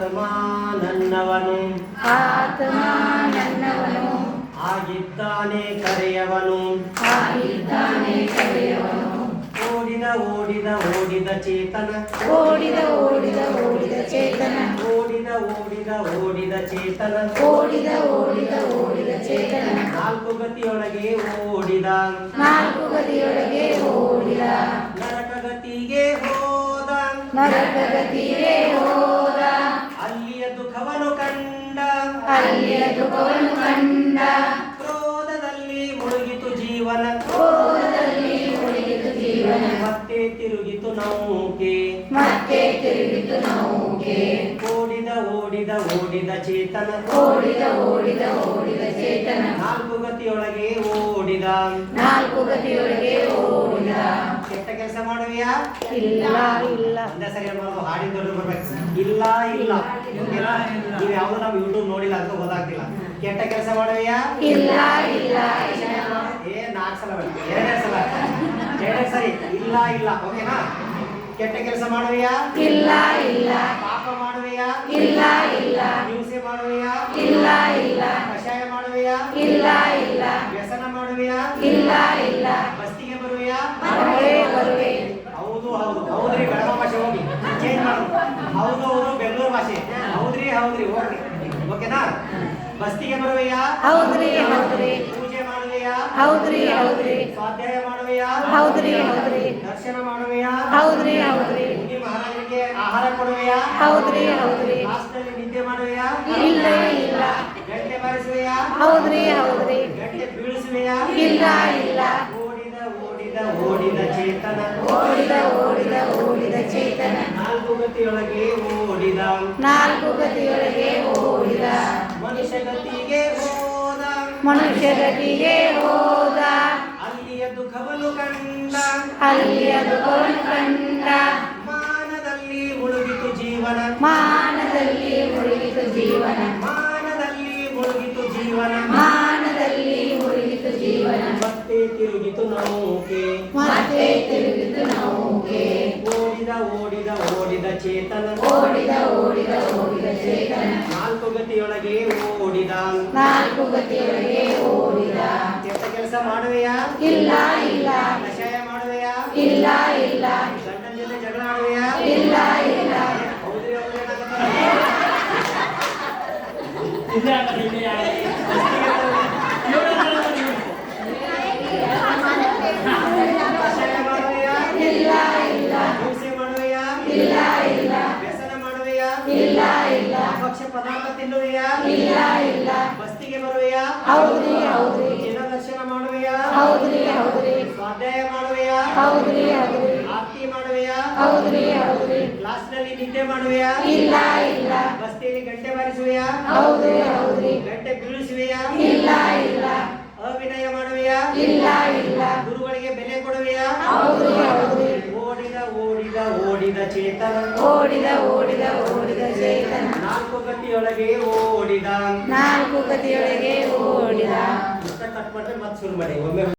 ಆತ್ಮ ನನ್ನವನು ಆತ್ಮ ನನ್ನವನು ಆಗಿದ್ದಾನೆ ಕರೆಯವನು ಆಗಿದ್ದಾನೆ ಕರೆಯವನು ಓಡಿದ ಓಡಿದ ಓಡಿದ ಚೇತನ ಓಡಿದ ಓಡಿದ ಓಡಿದ ಚೇತನ ಓಡಿದ ಓಡಿದ ಓಡಿದ ಚೇತನ ಓಡಿದ ಓಡಿದ ಓಡಿದ ಚೇತನ ನಾಲ್ಕು ಗತಿಯೊಳಗೆ ಓಡಿದ ನಾಲ್ಕು ಗದಿಯೊಳಗೆ ಓಡಿದ ನರಕ ಗತಿಗೆ ಹೋದ ನರಕ ಗತಿಗೆ ಹೋದ ಅಲ್ಲಿಯ ದುಃಖವನ್ನು ಕಂಡ ಅಲ್ಲಿಯ ದುಃಖವನ್ನು ಕಂಡ ಕ್ರೋಧದಲ್ಲಿ ಮುಳುಗಿತು ಜೀವನ ಕ್ರೋಧದಲ್ಲಿ ಮುಳುಗಿತು ಜೀವನ ಮತ್ತೆ ತಿರುಗಿತು ನೌಕೆ ಮತ್ತೆ ತಿರುಗಿತು ನೌಕೆ ಓಡಿದ ಓಡಿದ ಓಡಿದ ಚೇತನ ಓಡಿದ ಓಡಿದ ಓಡಿದ ಚೇತನ ನಾಲ್ಕು ಗತಿಯೊಳಗೆ ಓಡಿದ ನಾಲ್ಕು ಗತಿಯೊಳಗೆ ಓಡಿದ ಕೆಟ್ಟ ಕೆಲಸ ಮಾಡುವಿಯಾ ಇಲ್ಲ ಇಲ್ಲ ಒಂದೇ ಸರಿ ಹೇಳ್ಬೋದು ಹಾಡಿನ ದೊಡ್ಡ ಬರ್ಬೇಕು ಇಲ್ಲ ಇಲ್ಲ ಓಕೆನಾ? ನೀವು ಯಾವುದು ನಾವು ಯೂಟ್ಯೂಬ್ ನೋಡಿಲ್ಲ ಅಂತ ಗೊತ್ತಾಗ್ತಿಲ್ಲ. ಕೆಟ್ಟ ಕೆಲಸ ಮಾಡುವಿಯಾ ಇಲ್ಲ ಇಲ್ಲ ಏ 4 ಸಲ ಬೇಡ, 2 ಸಲ, 2 ಸರಿ ಇಲ್ಲ ಇಲ್ಲ ಓಕೆನಾ? ಕೆಟ್ಟ ಕೆಲಸ ಮಾಡುವಿಯಾ ಇಲ್ಲ ಇಲ್ಲ ಪಾಪ ಮಾಡುವಿಯಾ ಇಲ್ಲ ಇಲ್ಲ ಹಿಂಸೆ ಮಾಡುವಿಯಾ ಇಲ್ಲ ಇಲ್ಲ ಕಷಾಯ ಮಾಡುವಿಯಾ ಇಲ್ಲ ಇಲ್ಲ ವ್ಯಸನ ಮಾಡುವಿಯಾ ಇಲ್ಲ ಇಲ್ಲ ಬಸ್ತಿಗೆ ಬರುವಿಯಾ ಬರುವೆ ಬರುವೆ ಹೌದು ಹೌದು ಹೌದ್ರಿ ಬೆಳಗಾವ ಭಾಷೆ ಹೋಗಿ ಚೇಂಜ್ ಮಾಡು. ಹೌದು ಹೌದು ಬೆಂಗಳೂರು ಭಾಷೆ ಹೌದ್ರಿ ಹೌದ್ರಿ ಓಕೆ ಓಕೆನಾ? ಬಸ್ತಿಗೆ ಬರುವೆಯಾ ಹೌದ್ರಿ ಹೌದ್ರಿ ಪೂಜೆ ಮಾಡುವೆಯಾ ಹೌದ್ರಿ ಹೌದ್ರಿ ಸ್ವಾಧ್ಯಾಯ ಮಾಡುವೆಯಾ ಹೌದ್ರಿ ಹೌದ್ರಿ ದರ್ಶನ ಮಾಡುವೆಯಾ ಹೌದ್ರಿ ಹೌದ್ರಿ ಮುನಿ ಮಹಾರಾಜರಿಗೆ ಆಹಾರ ಕೊಡುವೆಯಾ ಹೌದ್ರಿ ಹೌದ್ರಿ ಕ್ಲಾಸ್ನಲ್ಲಿ ನಿದ್ದೆ ಮಾಡುವೆಯಾ ಇಲ್ಲ ಇಲ್ಲ ಗಂಟೆ ಬಾರಿಸುವೆಯಾ ಹೌದ್ರಿ ಹೌದ್ರಿ ಗಂಟೆ ಬೀಳಿಸುವೆಯಾ ಇಲ್ಲ ಇಲ್ಲ ಓಡಿದ ಓಡಿದ ಓಡಿದ ಚೇತನ ಓಡಿದ ಓಡಿದ ಓಡಿದ ಚೇತನ ನಾಲ್ಕು ಗತಿಯೊಳಗೆ ಓಡಿದ ನಾಲ್ಕು ಗತಿಯೊಳಗೆ ಓಡಿದ ಮನುಷ್ಯ ಗತಿಗೆ ಹೋದ ಮನುಷ್ಯ ಗತಿಗೆ ಹೋದ ಅಲ್ಲಿಯ ದುಃಖವನ್ನು ಕಂಡ ಅಲ್ಲಿಯ ದುಃಖವನ್ನು ಕಂಡ ಮಾನದಲ್ಲಿ ಮುಳುಗಿತು ಜೀವನ ಮಾನದಲ್ಲಿ ಮುಳುಗಿತು ಜೀವನ ಮಾನದಲ್ಲಿ ಮುಳುಗಿತು ಜೀವನ ಮಾನದಲ್ಲಿ ಮುಳುಗಿತು ಜೀವನ ಮತ್ತೆ ತಿರುಗಿತು ನೌಕೆ ಮತ್ತೆ ತಿರುಗಿತು ನೌಕೆ ಓಡಿದ ಓಡಿದ ಓಡಿದ ಚೇತನ ಓಡಿದ ಓಡಿದ ಓಡಿದ ಚೇತನ ನಾಲ್ಕು ಗತಿಯೊಳಗೆ ಓಡಿದ ನಾಲ್ಕು ಗತಿಯೊಳಗೆ ಓಡಿದ ಕೆಟ್ಟ ಕೆಲಸ ಮಾಡುವೆಯಾ ಇಲ್ಲ ಇಲ್ಲ ಕಷಾಯ ಮಾಡುವೆಯಾ ಇಲ್ಲ ಇಲ್ಲ ಗಂಡನ ಜೊತೆ ಜಗಳ ಆಡುವೆಯಾ ಇಲ್ಲ ಇಲ್ಲ ಹೌದ್ರಿ ಹೌದ್ರಿ ಅನ್ನಕತ್ತಾರ. ಕಷಾಯ ಮಾಡುವೆಯಾ ಇಲ್ಲ ಇಲ್ಲ ಹಿಂಸೆ ಮಾಡುವೆಯಾ ಇಲ್ಲ ಇಲ್ಲ ವ್ಯಸನ ಮಾಡುವೆಯಾ ಇಲ್ಲ ಇಲ್ಲ ಭಕ್ಷ್ಯ ಪದಾರ್ಥ ತಿನ್ನುವೆಯಾ ಇಲ್ಲ ಇಲ್ಲ ಬಸ್ತಿಗೆ ಬರುವೆಯಾ ಹೌದ್ರಿ ಹೌದ್ರಿ ಜನ ದರ್ಶನ ಮಾಡುವೆಯಾ ಹೌದ್ರಿ ಹೌದ್ರಿ ಸ್ವಾಧ್ಯಾಯ ಮಾಡುವೆಯಾ ಹೌದ್ರಿ ಹೌದ್ರಿ ಆರತಿ ಮಾಡುವೆಯಾ ಹೌದ್ರಿ ಹೌದ್ರಿ ಕ್ಲಾಸ್ನಲ್ಲಿ ನಿದ್ದೆ ಮಾಡುವೆಯಾ ಇಲ್ಲ ಇಲ್ಲ ಬಸ್ತಿಯಲ್ಲಿ ಗಂಟೆ ಬಾರಿಸುವೆಯಾ ಹೌದ್ರಿ ಹೌದ್ರಿ ಗಂಟೆ ಬೀಳಿಸುವೆಯಾ ಇಲ್ಲ ಇಲ್ಲ ಅವಿನಯ ಮಾಡುವೆಯಾ ಇಲ್ಲ ಇಲ್ಲ ಗುರುಗಳಿಗೆ ಬೆಲೆ ಕೊಡುವೆಯಾ ಹೌದ್ರಿ ಹೌದ್ರಿ ಓಡಿದ ಓಡಿದ ಓಡಿದ ಚೇತನ ಓಡಿದ ಓಡಿದ ಓಡಿದ ಚೇತನ ನಾಲ್ಕು ಗತಿಯೊಳಗೆ ಓಡಿದ ನಾಲ್ಕು ಗತಿಯೊಳಗೆ ಓಡಿದ ಕಟ್ ಮಾಡ್ರೆ ಮತ್ತೆ ಶುರು ಮಾಡಿ ಒಮ್ಮೆ